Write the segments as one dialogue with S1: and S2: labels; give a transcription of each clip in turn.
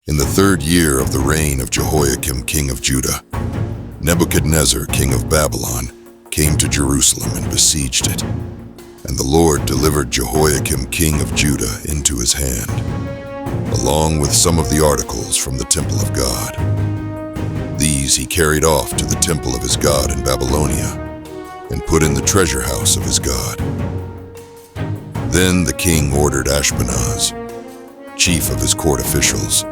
S1: In the 3rd year of the reign of Jehoiakim king of Judah, Nebuchadnezzar king of Babylon came to Jerusalem and besieged it. And the Lord delivered Jehoiakim king of Judah into his hand, along with some of the articles from the temple of God. These he carried off to the temple of his God in Babylonia, and put in the treasure house of his God. Then the king ordered Ashpenaz, chief of his court officials,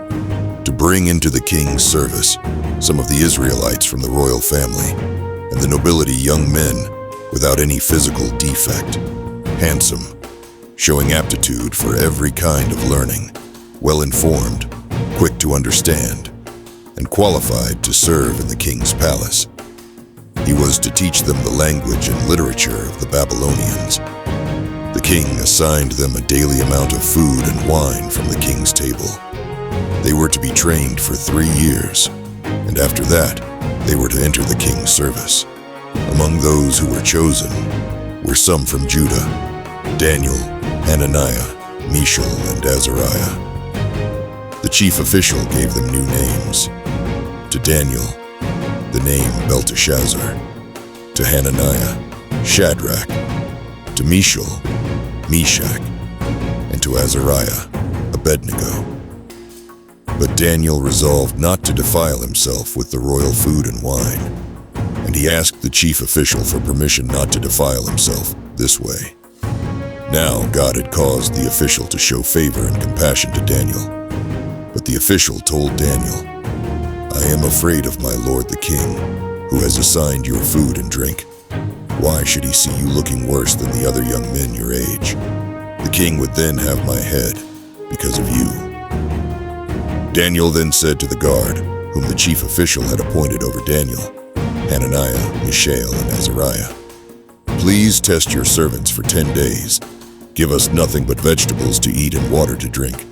S1: to bring into the king's service some of the Israelites from the royal family, and the nobility young men without any physical defect, handsome, showing aptitude for every kind of learning, well-informed, quick to understand, and qualified to serve in the king's palace. He was to teach them the language and literature of the Babylonians. The king assigned them a daily amount of food and wine from the king's table. They were to be trained for 3 years, and after that, they were to enter the king's service. Among those who were chosen were some from Judah: Daniel, Hananiah, Mishael, and Azariah. The chief official gave them new names. To Daniel, the name Belteshazzar; to Hananiah, Shadrach; to Mishael, Meshach; and to Azariah, Abednego. But Daniel resolved not to defile himself with the royal food and wine, and he asked the chief official for permission not to defile himself this way. Now God had caused the official to show favor and compassion to Daniel. But the official told Daniel, "I am afraid of my lord the king, who has assigned your food and drink. Why should he see you looking worse than the other young men your age? The king would then have my head because of you." Daniel then said to the guard, whom the chief official had appointed over Daniel, Hananiah, Mishael, and Azariah, "Please test your servants for 10 days. Give us nothing but vegetables to eat and water to drink.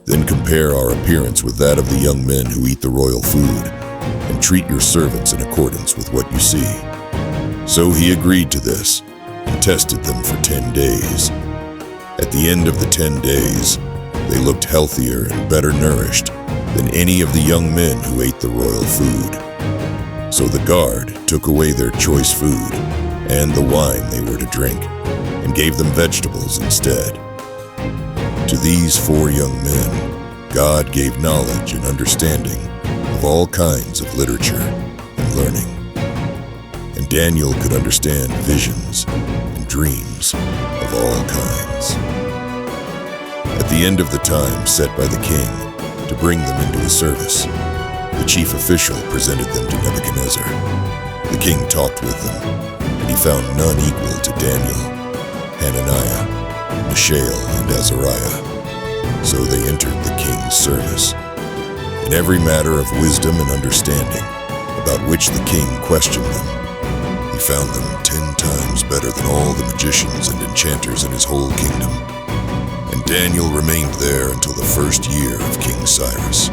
S1: Then compare our appearance with that of the young men who eat the royal food, and treat your servants in accordance with what you see." So he agreed to this, and tested them for 10 days. At the end of the 10 days, they looked healthier and better nourished than any of the young men who ate the royal food. So the guard took away their choice food and the wine they were to drink, and gave them vegetables instead. To these 4 young men, God gave knowledge and understanding of all kinds of literature and learning. And Daniel could understand visions and dreams of all kinds. At the end of the time set by the king to bring them into his service, the chief official presented them to Nebuchadnezzar. The king talked with them, and he found none equal to Daniel, Hananiah, Mishael, and Azariah. So they entered the king's service. In every matter of wisdom and understanding, about which the king questioned them, he found them 10 times better than all the magicians and enchanters in his whole kingdom. And Daniel remained there until the 1st year of King Cyrus.